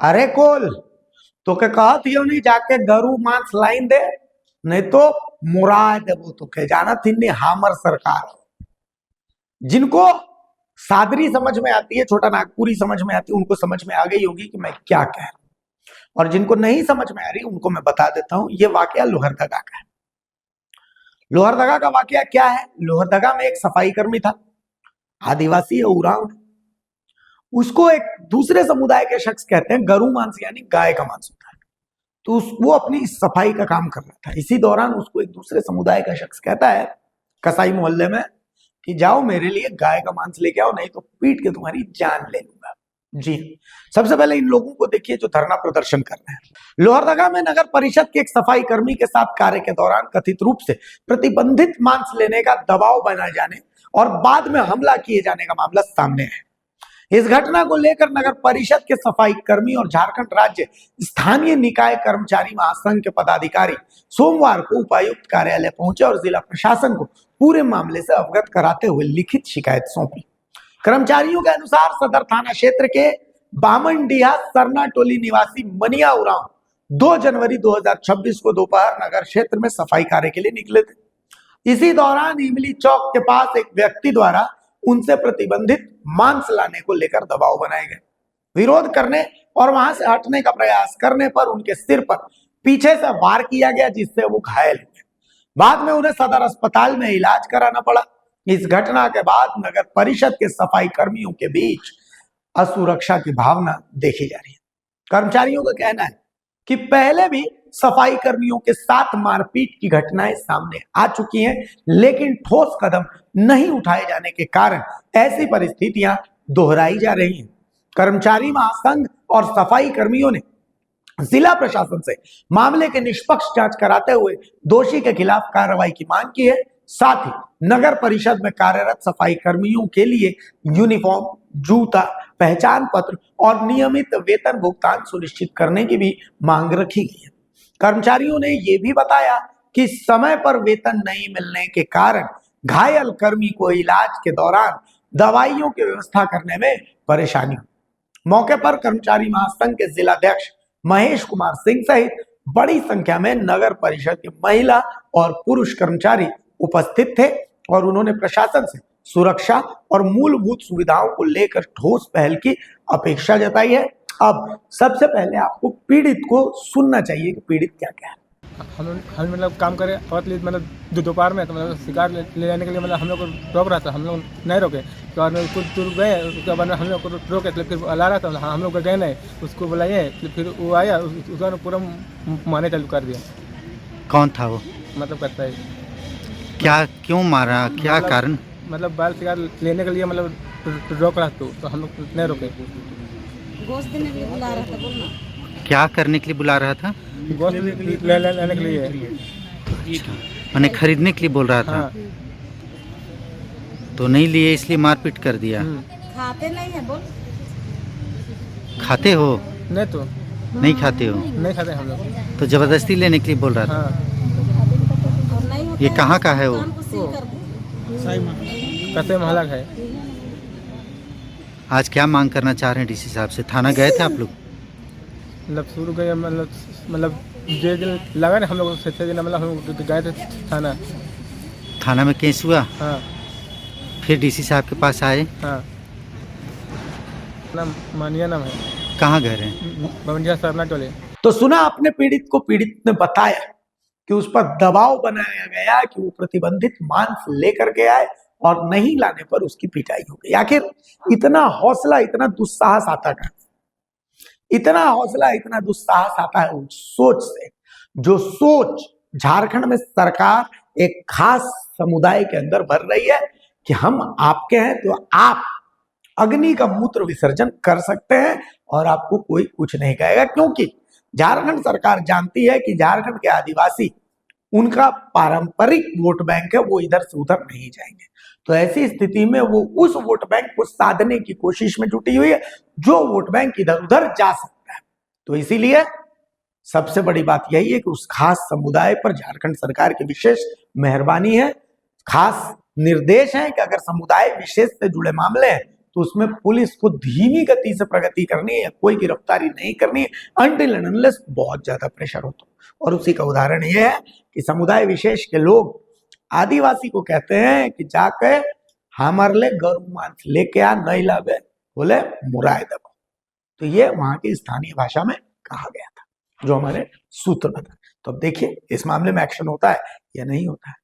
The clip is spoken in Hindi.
अरे कोल तो के कहत हियो नहीं जाके गरु मांस लाइन दे, नहीं तो मुरा देबो तो के जाना थी नहीं हामर सरकार। जिनको सादरी समझ में आती है, छोटा नागपुरी समझ में आती है, उनको समझ में आ गई होगी कि मैं क्या कह रहा हूं, और जिनको नहीं समझ में आ रही उनको मैं बता देता हूं। ये वाकया लोहरदगा का है। लोहरदगा का वाकया क्या है? लोहरदगा में एक सफाई कर्मी था, आदिवासी है, उरांव। उसको एक दूसरे समुदाय के शख्स कहते हैं, गरु मांस यानी गाय का मांस होता है, तो वो अपनी सफाई का काम कर रहा था। इसी दौरान उसको एक दूसरे समुदाय का शख्स कहता है कसाई मोहल्ले में कि जाओ मेरे लिए गाय का मांस लेके आओ, नहीं तो पीट के तुम्हारी जान ले लूंगा। जी, सबसे पहले इन लोगों को देखिए जो धरना प्रदर्शन कर रहे हैं। लोहरदगा में नगर परिषद के एक सफाई कर्मी के साथ कार्य के दौरान कथित रूप से प्रतिबंधित मांस लेने का दबाव बनाए जाने और बाद में हमला किए जाने का मामला सामने है। इस घटना को लेकर नगर परिषद के सफाई कर्मी और झारखंड राज्य स्थानीय निकाय कर्मचारी महासंघ के पदाधिकारी सोमवार को उपायुक्त कार्यालय पहुंचे और जिला प्रशासन को पूरे मामले से अवगत कराते हुए लिखित शिकायत सौंपी। कर्मचारियों के अनुसार सदर थाना क्षेत्र के बामनडीहा सरना टोली निवासी मनिया उरांव 2 जनवरी 2026 को दोपहर नगर क्षेत्र में सफाई कार्य के लिए निकले थे। इसी दौरान इमली चौक के पास एक व्यक्ति द्वारा उनसे प्रतिबंधित मांस लाने को लेकर दबाव बनाए गए। विरोध करने और वहां से हटने का प्रयास करने पर उनके सिर पर पीछे से वार किया गया, जिससे वो घायल हुए। बाद में उन्हें सदर अस्पताल में इलाज कराना पड़ा। इस घटना के बाद नगर परिषद के सफाई कर्मियों के बीच असुरक्षा की भावना देखी जा रही है। कर्मचारियों का कहना है कि पहले भी सफाई कर्मियों के साथ मारपीट की घटनाएं सामने आ चुकी हैं, लेकिन ठोस कदम नहीं उठाए जाने के कारण ऐसी परिस्थितियां दोहराई जा रही हैं। कर्मचारी महासंघ और सफाई कर्मियों ने जिला प्रशासन से मामले के निष्पक्ष जांच कराते हुए दोषी के खिलाफ कार्रवाई की मांग की है। साथ ही नगर परिषद में कार्यरत सफाई कर्मियों के लिए यूनिफॉर्म, जूता, पहचान पत्र और नियमित वेतन भुगतान सुनिश्चित करने की भी मांग रखी गई है। कर्मचारियों ने यह भी बताया कि समय पर वेतन नहीं मिलने के कारण घायल कर्मी को इलाज के दौरान दवाइयों की व्यवस्था करने में परेशानी हुई। मौके पर कर्मचारी महासंघ के जिलाध्यक्ष महेश कुमार सिंह सहित बड़ी संख्या में नगर परिषद के महिला और पुरुष कर्मचारी उपस्थित थे और उन्होंने प्रशासन से सुरक्षा और मूलभूत सुविधाओं को लेकर ठोस पहल की अपेक्षा जताई है। अब सबसे पहले आपको पीड़ित को सुनना चाहिए कि पीड़ित क्या क्या है। हम मतलब काम करे और मतलब दोपहर में तो मतलब शिकार ले जाने के लिए मतलब हम लोग को रोक रहा था, हम लोग नहीं रोके। तो बाद में कुछ दूर गए, उसके बाद हम लोग को रोके तो फिर ला रहा था, हम लोग गए नहीं, उसको बुलाइए तो फिर वो आया, उसका पूरा मारने चालू कर दिया। कौन था वो? मतलब करता है क्या, क्यों मारा, क्या मतलब, कारण? मतलब बाल शिकार लेने के लिए मतलब रोक रहा था, तो हम लोग नहीं रोके। गोश्त देने के लिए बुला रहा था, बोलना क्या करने के लिए बुला रहा था? गोश्त लेने के लिए, मैंने खरीदने के लिए बोल रहा था। हाँ। तो नहीं लिए इसलिए मारपीट कर दिया। खाते नहीं है, बोल खाते हो? नहीं तो नहीं खाते हो? नहीं खाते हम लोग। तो जबरदस्ती लेने के लिए बोल रहा था। हाँ। और नहीं होता ये कहाँ का है वो? काम को सील कर दे। कसे महला है। आज क्या मांग करना चाह रहे हैं डीसी साहब से? थाना गए थे आप लोग? मतलब शुरू गए, मतलब जो दिन लगा ना हम लोग से दिन मतलब हम लोग गए थे थाना। थाना में केस हुआ? हाँ। फिर डीसी साहब के पास आए? हाँ। नाम मानिया नाम है। कहाँ घर है? बवंडिया सरना टोले। तो सुना आपने पीड़ित को, पीड़ित ने बताया कि उस पर दबाव बनाया गया कि वो प्रतिबंधित मांस लेकर के आए और नहीं लाने पर उसकी पिटाई हो गई। आखिर इतना हौसला, इतना दुस्साहस आता है, इतना हौसला, इतना दुस्साहस आता है उस सोच से, जो सोच झारखंड में सरकार एक खास समुदाय के अंदर भर रही है कि हम आपके हैं तो आप अग्नि का मूत्र विसर्जन कर सकते हैं और आपको कोई कुछ नहीं कहेगा, क्योंकि झारखंड सरकार जानती है कि झारखंड के आदिवासी, उनका पारंपरिक वोट बैंक है, वो इधर से उधर नहीं जाएंगे। तो ऐसी स्थिति में वो उस वोट बैंक को साधने की कोशिश में जुटी हुई है जो वोट बैंक इधर उधर जा सकता है। तो इसीलिए सबसे बड़ी बात यही है कि उस खास समुदाय पर झारखंड सरकार की विशेष मेहरबानी है, खास निर्देश है कि अगर समुदाय विशेष से जुड़े मामले हैं तो उसमें पुलिस को धीमी गति से प्रगति करनी है, कोई गिरफ्तारी नहीं करनी है अनटिल एंड अनलेस बहुत ज्यादा प्रेशर हो तो। और उसी का उदाहरण यह है कि समुदाय विशेष के लोग आदिवासी को कहते हैं कि जाके हमारे लिए गरु मांस लेके आ, नहीं लावे बोले मुराय दबो। तो ये वहां की स्थानीय भाषा में कहा गया था, जो हमारे सूत्र बता। तो अब देखिए इस मामले में एक्शन होता है या नहीं होता है।